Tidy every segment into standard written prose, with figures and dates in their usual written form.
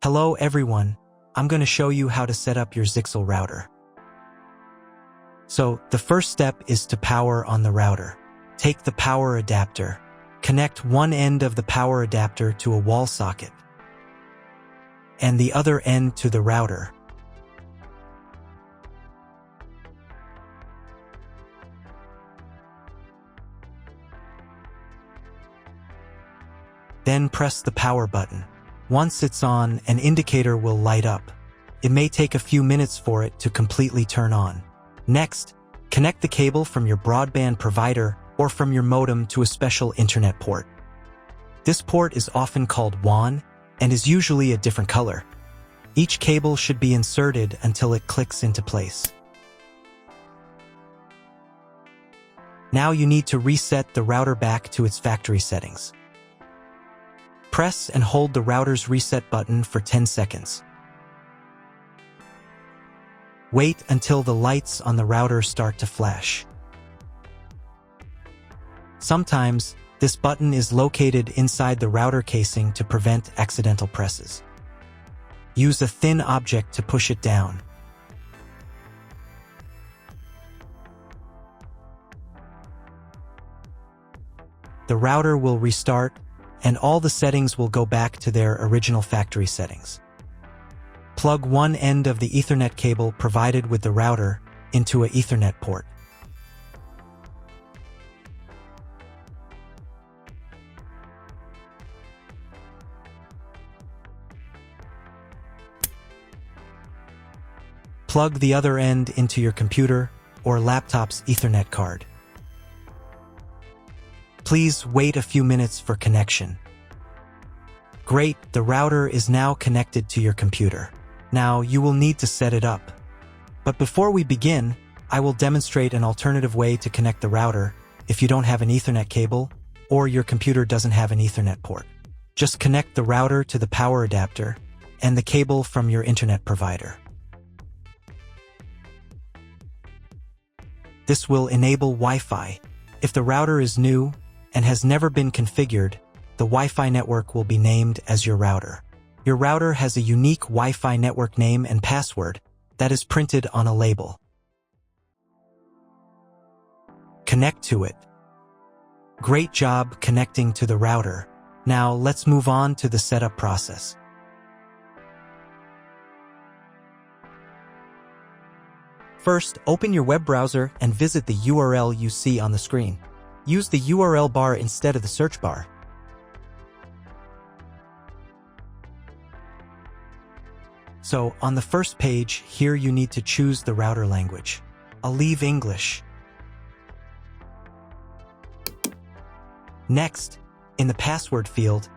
Hello everyone, I'm going to show you how to set up your Zyxel router. So, the first step is to power on the router. Take the power adapter. Connect one end of the power adapter to a wall socket and the other end to the router. Then press the power button. Once it's on, an indicator will light up. It may take a few minutes for it to completely turn on. Next, connect the cable from your broadband provider or from your modem to a special internet port. This port is often called WAN and is usually a different color. Each cable should be inserted until it clicks into place. Now you need to reset the router back to its factory settings. Press and hold the router's reset button for 10 seconds. Wait until the lights on the router start to flash. Sometimes, this button is located inside the router casing to prevent accidental presses. Use a thin object to push it down. The router will restart, and all the settings will go back to their original factory settings. Plug one end of the Ethernet cable provided with the router into an Ethernet port. Plug the other end into your computer or laptop's Ethernet card. Please wait a few minutes for connection. Great, the router is now connected to your computer. Now you will need to set it up. But before we begin, I will demonstrate an alternative way to connect the router if you don't have an Ethernet cable or your computer doesn't have an Ethernet port. Just connect the router to the power adapter and the cable from your internet provider. This will enable Wi-Fi. If the router is new and has never been configured, the Wi-Fi network will be named as your router. Your router has a unique Wi-Fi network name and password that is printed on a label. Connect to it. Great job connecting to the router. Now let's move on to the setup process. First, open your web browser and visit the URL you see on the screen. Use the URL bar instead of the search bar. So, on the first page, here you need to choose the router language. I'll leave English. Next, in the password field,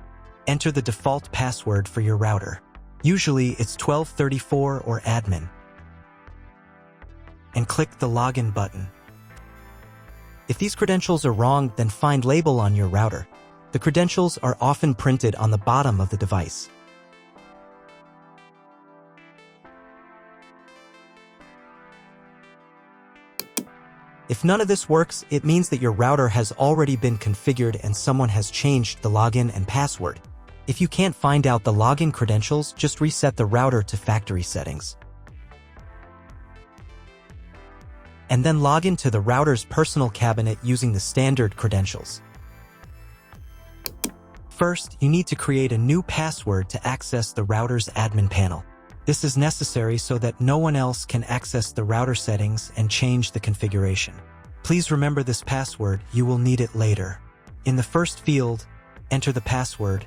enter the default password for your router. Usually, it's 1234 or admin. And click the login button. If these credentials are wrong, then find label on your router. The credentials are often printed on the bottom of the device. If none of this works, it means that your router has already been configured and someone has changed the login and password. If you can't find out the login credentials, just reset the router to factory settings. And then log into the router's personal cabinet using the standard credentials. First, you need to create a new password to access the router's admin panel. This is necessary so that no one else can access the router settings and change the configuration. Please remember this password, you will need it later. In the first field, enter the password,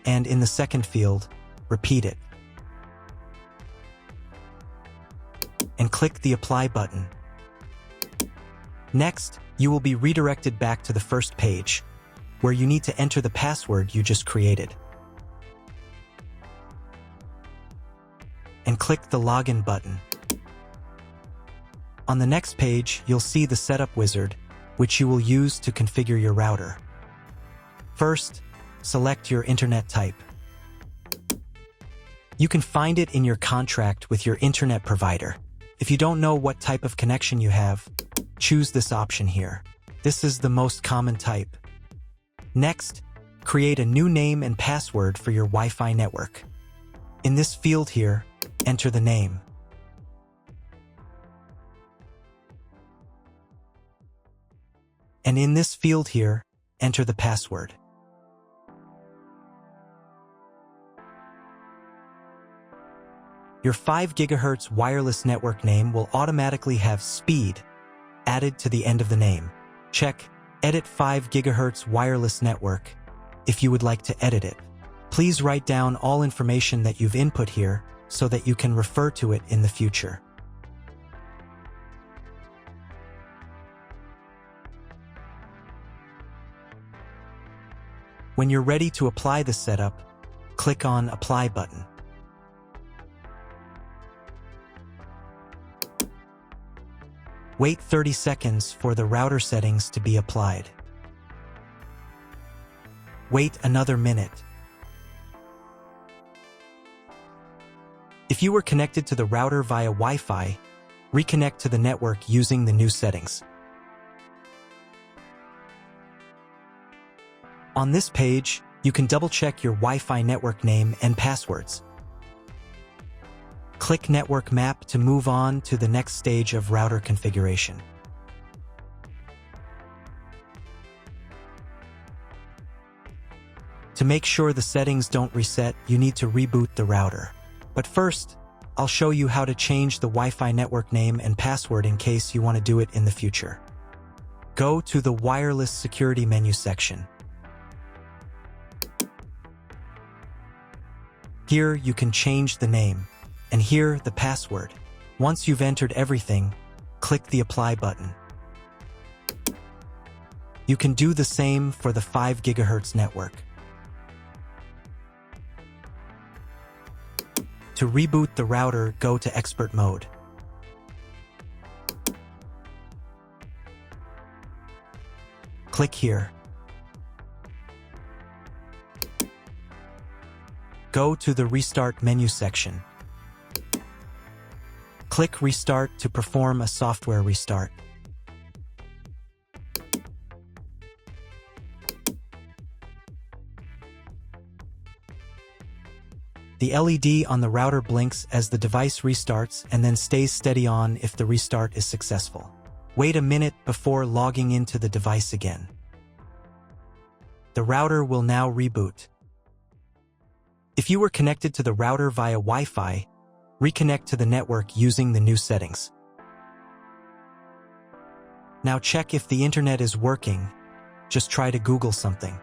and in the second field, repeat it. And click the Apply button. Next, you will be redirected back to the first page, where you need to enter the password you just created. And click the Login button. On the next page, you'll see the Setup wizard, which you will use to configure your router. First, select your internet type. You can find it in your contract with your internet provider. If you don't know what type of connection you have, choose this option here. This is the most common type. Next, create a new name and password for your Wi-Fi network. In this field here, enter the name. And in this field here, enter the password. Your 5 GHz wireless network name will automatically have speed added to the end of the name. Check Edit 5 GHz wireless network if you would like to edit it. Please write down all information that you've input here so that you can refer to it in the future. When you're ready to apply the setup, click on Apply button. Wait 30 seconds for the router settings to be applied. Wait another minute. If you were connected to the router via Wi-Fi, reconnect to the network using the new settings. On this page, you can double-check your Wi-Fi network name and passwords. Click Network Map to move on to the next stage of router configuration. To make sure the settings don't reset, you need to reboot the router. But first, I'll show you how to change the Wi-Fi network name and password in case you want to do it in the future. Go to the Wireless Security menu section. Here you can change the name, and here the password. Once you've entered everything, click the Apply button. You can do the same for the 5 GHz network. To reboot the router, go to Expert Mode. Click here. Go to the Restart menu section. Click Restart to perform a software restart. The LED on the router blinks as the device restarts and then stays steady on if the restart is successful. Wait a minute before logging into the device again. The router will now reboot. If you were connected to the router via Wi-Fi, reconnect to the network using the new settings. Now check if the internet is working. Just try to Google something.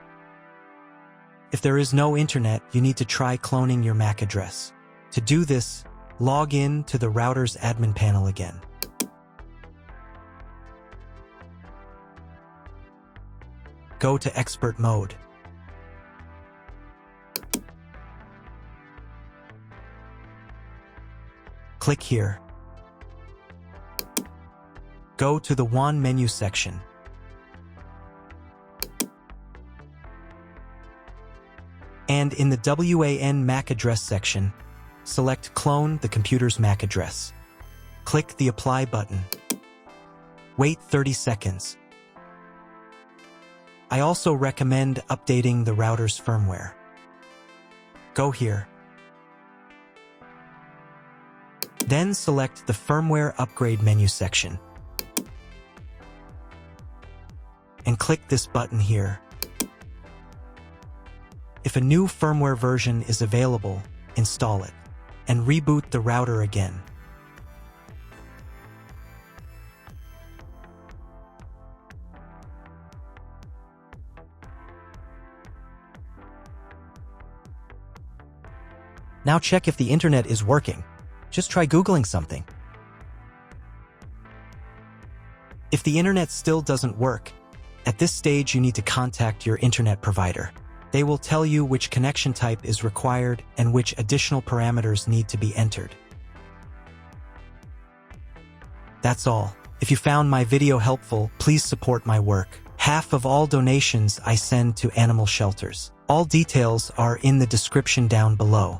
If there is no internet, you need to try cloning your MAC address. To do this, log in to the router's admin panel again. Go to Expert Mode. Click here. Go to the WAN menu section. And in the WAN MAC address section, select Clone the computer's MAC address. Click the Apply button. Wait 30 seconds. I also recommend updating the router's firmware. Go here. Then select the Firmware Upgrade menu section. And click this button here. If a new firmware version is available, install it, and reboot the router again. Now check if the internet is working. Just try Googling something. If the internet still doesn't work, at this stage you need to contact your internet provider. They will tell you which connection type is required and which additional parameters need to be entered. That's all. If you found my video helpful, please support my work. Half of all donations I send to animal shelters. All details are in the description down below.